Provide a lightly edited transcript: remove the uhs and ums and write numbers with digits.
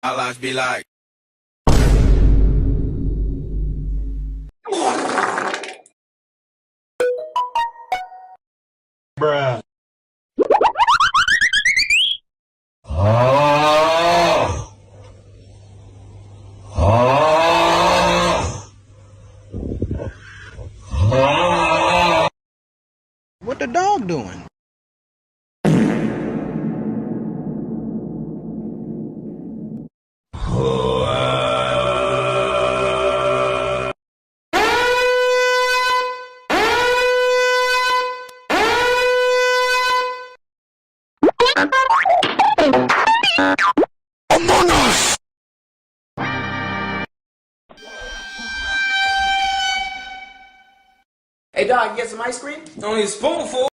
My life be like. Bruh. What the dog doing? Among Us! Hey, dog, you get some ice cream? Only a spoonful.